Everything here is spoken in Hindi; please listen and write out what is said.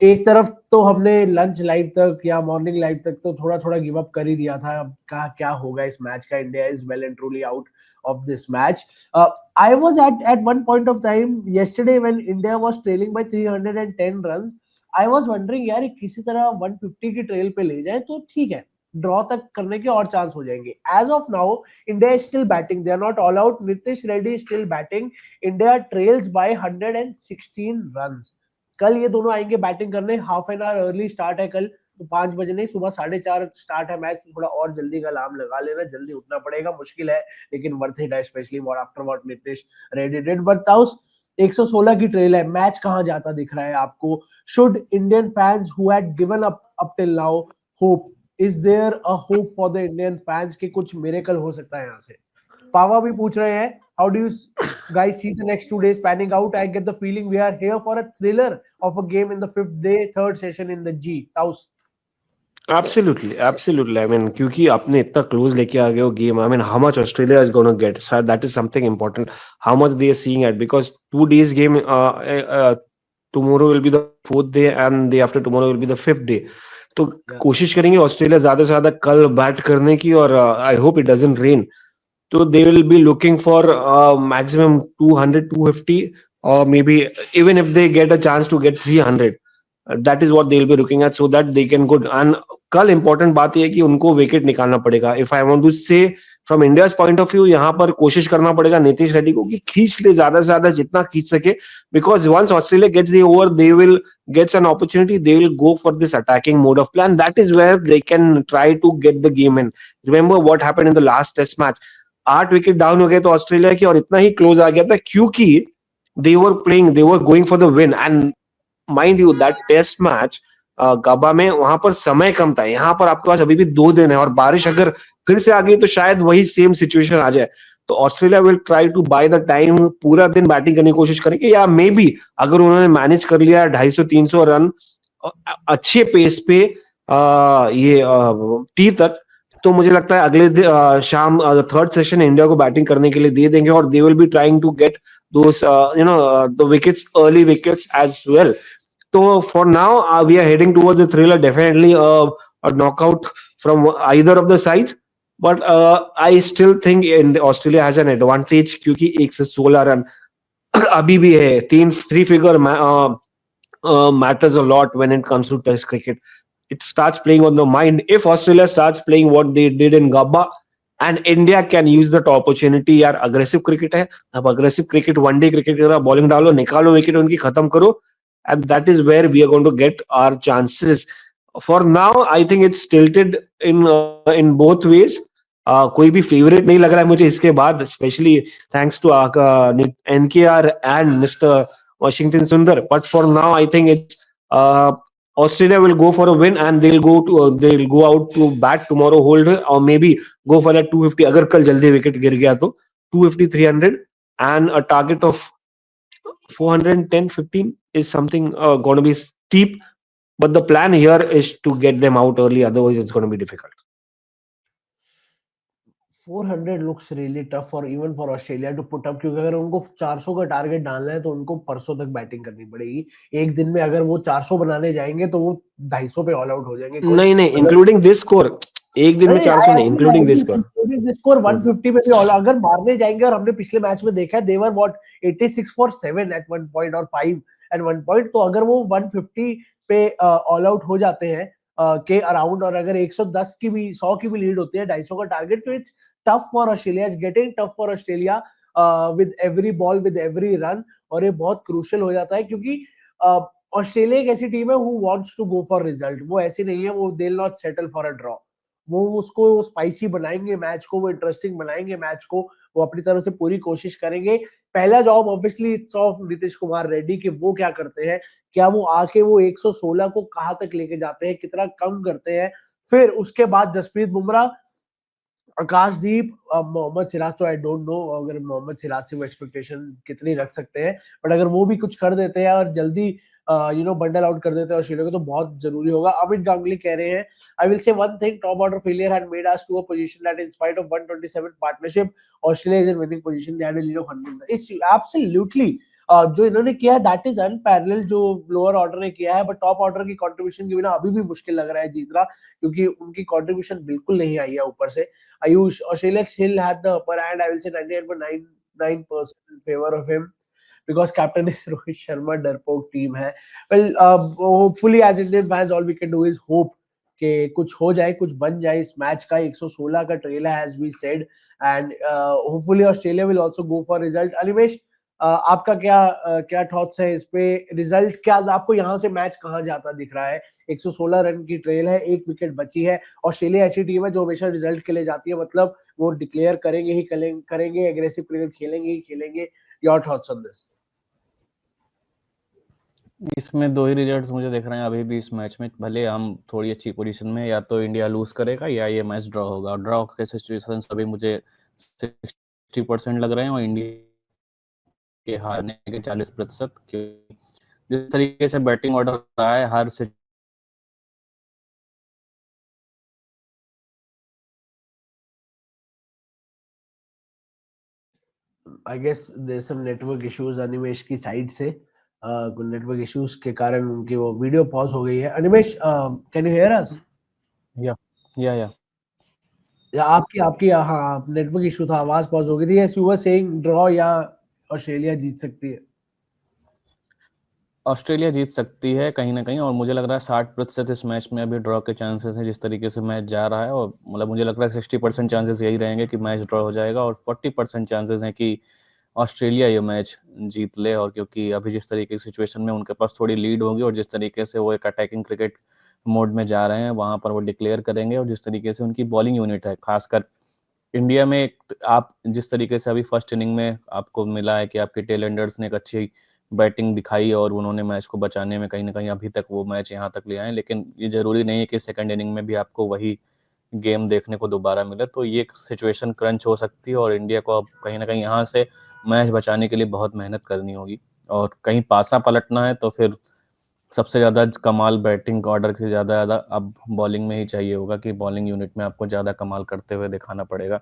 एक तरफ तो हमने लंच लाइव तक या मॉर्निंग लाइव तक तो थोड़ा थोड़ा गिव अप कर ही दिया था, अब क्या होगा इस मैच का, India is well and truly out of this match. I was at one point of time yesterday when India was trailing by 310 runs. I was wondering यार किसी तरह 150 की ट्रेल पे ले जाए तो ठीक है, ड्रॉ तक करने के और चांस हो जाएंगे. As of now India is still batting, they are not all out. Nitish Reddy still batting. India trails by 116 runs. कल ये दोनों आएंगे बैटिंग करने. Half an hour early start है कल, तो 5 बजे नहीं, सुबह 4:30 स्टार्ट है मैच. तो थोड़ा और जल्दी का अलार्म लगा लेना, जल्दी उठना पड़ेगा, मुश्किल है लेकिन वर्थ इट है, specially for after what Nitish Reddy did. But taus 116 की ट्रेल है, मैच कहां जाता दिख रहा है आपको? Should Indian fans who had given up till now hope, is there a hope for the Indian fans कि कुछ मिरेकल हो सकता है यहाँ से? पावा भी पूछ रहे हैं, how do you guys see the next 2 days panning out? I get the feeling we are here for a thriller of a game in the fifth day, third session in the G. Taus. Absolutely, absolutely. I mean क्योंकि आपने इतना क्लोज लेके आ गए हो game, I mean how much Australia is gonna get, शायद that is something important, how much they are seeing it, because 2 days game, tomorrow will be the fourth day and day after tomorrow will be the fifth day. तो Yeah. कोशिश करेंगे ऑस्ट्रेलिया ज्यादा से ज्यादा कल बैट करने की, और I hope it doesn't rain. So they will be looking for maximum 200, 250, or maybe even if they get a chance to get 300, that is what they will be looking at, so that they can go. And कल important बात ये है कि उनको विकेट निकालना पड़ेगा. If I want to say from India's point of view, यहाँ पर कोशिश करना पड़ेगा नीतीश रेड्डी को कि खींच ले ज्यादा से ज्यादा जितना खींच सके, because once Australia gets the over, they will gets an opportunity, they will go for this attacking mode of plan. That is where they can try to get the game in. Remember what happened in the last test match. 8 wicket down हो गए तो ऑस्ट्रेलिया की, और इतना ही क्लोज आ गया था क्योंकि they were going for the win. And mind you that test match Gabba में, वहां पर समय कम था. यहाँ पर आपके पास अभी भी 2 दिन है, और बारिश अगर फिर से आ गई तो शायद वही सेम सिचुएशन आ जाए. तो Australia will try to buy the time, पूरा दिन बैटिंग करने की कोशिश करेंगे, या मे बी अगर उन्होंने मैनेज कर लिया 250-300 रन अच्छे पेस पे ये टी तक, तो मुझे लगता है अगले शाम थर्ड सेशन इंडिया को बैटिंग करने के लिए दे देंगे, और they will be trying to get those the wickets, early wickets as well. So for now, we are heading towards a thriller, definitely a knockout from either of the sides. But I still think Australia has an advantage क्योंकि 116 रन अभी भी है. तीन three figure matters a lot when it comes to Test cricket. It starts playing on the mind. If Australia starts playing what they did in Gabba, and India can use that opportunity, यार aggressive cricket है, अब aggressive cricket, one-day cricket की तरह bowling डालो, निकालो विकेट उनकी, खत्म करो, and that is where we are going to get our chances. For now, I think it's tilted in both ways. कोई भी फेवरेट नहीं लग रहा है मुझे इसके बाद, specially thanks to NKR and mister Washington Sundar. But for now, I think it's Australia will go for a win, and they'll go out to bat tomorrow, hold, or maybe go for that 250. अगर कल जल्दी विकेट गिर गया तो 250, 300, and a target of 410, 15 is something going to be steep. But the plan here is to get them out early. Otherwise, it's going to be difficult. 400 looks really tough for even for Australia to put up, क्योंकि अगर उनको 400 का टारगेट डालना है तो उनको परसों तक बैटिंग करनी पड़ेगी. एक दिन में अगर वो 400 बनाने जाएंगे तो वो 250 पे ऑल आउट हो जाएंगे. नहीं नहीं, इंक्लूडिंग दिस स्कोर, एक दिन में 400 नहीं, इंक्लूडिंग दिस स्कोर. स्कोर 150 पे भी ऑल अगर मारने जाएंगे, और हमने पिछले मैच में देखा है they were what 86 for 7 at one point और 5 एट वन पॉइंट. तो अगर वो 150 पे ऑल आउट हो जाते हैं के अराउंड, और अगर 110 की भी 100 की भी लीड होती है, 250 का टारगेट, तो it's tough for Australia, is getting tough for Australia with every ball, with every run. और ये बहुत क्रूशियल हो जाता है क्योंकि ऑस्ट्रेलिया एक ऐसी टीम है who wants to go for result. वो ऐसी नहीं है, वो they will not settle for a draw. वो उसको स्पाइसी बनाएंगे मैच को, वो इंटरेस्टिंग बनाएंगे मैच को, वो अपनी तरफ से पूरी कोशिश करेंगे. पहला job obviously it's of Nitish Kumar Reddy कि वो क्या करते हैं, क्या वो आके वो 116 को कहां तक लेके जाते हैं, कितना कम करते हैं. फिर उसके बाद जसप्रीत बुमराह, आकाशदीप, मोहम्मद सिराज, तो आई डोंट नो अगर मोहम्मद सिराज से वो एक्सपेक्टेशन कितनी रख सकते हैं. बट अगर वो भी कुछ कर देते हैं और जल्दी बंडल आउट कर देते हैं ऑस्ट्रेलिया को, तो बहुत जरूरी होगा. अमित गांगुली कह रहे हैं, I will say one thing, top order failure had made us to a position that in spite of 127 partnership, Australia is in winning position, they had a lead of 100. It's absolutely जो इन्होंने किया है दैट इज अनपैरेलल, जो लोअर ऑर्डर ने किया है, बट टॉप ऑर्डर की कंट्रीब्यूशन के बिना अभी भी मुश्किल लग रहा है जीतना, क्योंकि उनकी कंट्रीब्यूशन बिल्कुल नहीं आई है ऊपर से। Ayush, Australia still had the upper hand, I will say 99.99% in favor of him because captain is Rohit Sharma, डरपोक टीम है। Well, hopefully as Indian fans all we can do is hope कि कुछ हो जाए, कुछ बन जाए इस मैच का। 116 का ट्रेल है as we said, and hopefully Australia will also go for result। Animesh, आपका क्या थॉट्स है इस पे? रिजल्ट क्या आपको यहाँ से मैच कहाँ जाता दिख रहा है? 116 रन की ट्रेल है, 1 विकेट बची है। ऑस्ट्रेलिया ऐसी टीम है जो हमेशा रिजल्ट के लिए जाती है, मतलब वो डिक्लेयर करेंगे ही करेंगे, एग्रेसिव क्रिकेट खेलेंगे ही खेलेंगे। Your thoughts on this? इसमें दो ही रिजल्ट्स मुझे दिख रहे हैं अभी भी इस मैच में। भले हम थोड़ी अच्छी पोजीशन में, या तो इंडिया लूज करेगा या ये मैच ड्रॉ होगा। ड्रॉ के सिचुएशन अभी मुझे 60% लग रहे हैं और इंडिया के हारने के 40%। जिस तरीके से बैटिंग ऑर्डर रहा है, हर I guess there some network issues Animesh की साइड से। कुछ नेटवर्क इश्यूज के कारण उनकी वो वीडियो पॉज हो गई है। अनिमेश, कैन यू हियर अस? या या आपकी हाँ, नेटवर्क इशू था, आवाज पॉज हो गई थी। Yes, you were saying draw या ऑस्ट्रेलिया जीत सकती है? ऑस्ट्रेलिया जीत सकती है कहीं ना कहीं, और मुझे लग रहा है 60% इस मैच में अभी ड्रॉ के चांसेस हैं जिस तरीके से मैच जा रहा है। और मतलब मुझे लग रहा है 60% चांसेस यही रहेंगे कि मैच ड्रॉ हो जाएगा, और 40% चांसेस हैं कि ऑस्ट्रेलिया ये मैच जीत ले। और क्योंकि अभी जिस तरीके की सिचुएशन में उनके पास थोड़ी लीड होगी, और जिस तरीके से वो एक अटैकिंग क्रिकेट मोड में जा रहे हैं, वहां पर वो डिक्लेयर करेंगे। और जिस तरीके से उनकी बॉलिंग यूनिट है, खासकर इंडिया में आप जिस तरीके से अभी फर्स्ट इनिंग में आपको मिला है कि आपके टेल एंडर्स ने एक अच्छी बैटिंग दिखाई और उन्होंने मैच को बचाने में कहीं ना कहीं अभी तक वो मैच यहाँ तक ले आए। लेकिन ये जरूरी नहीं है कि सेकंड इनिंग में भी आपको वही गेम देखने को दोबारा मिले। तो ये सिचुएशन क्रंच हो सकती है, और इंडिया को अब कहीं ना कहीं यहाँ से मैच बचाने के लिए बहुत मेहनत करनी होगी। और कहीं पासा पलटना है तो फिर सबसे ज़्यादा कमाल बैटिंग ऑर्डर से ज़्यादा अब बॉलिंग में ही चाहिए होगा, कि बॉलिंग यूनिट में आपको ज़्यादा कमाल करते हुए दिखाना पड़ेगा।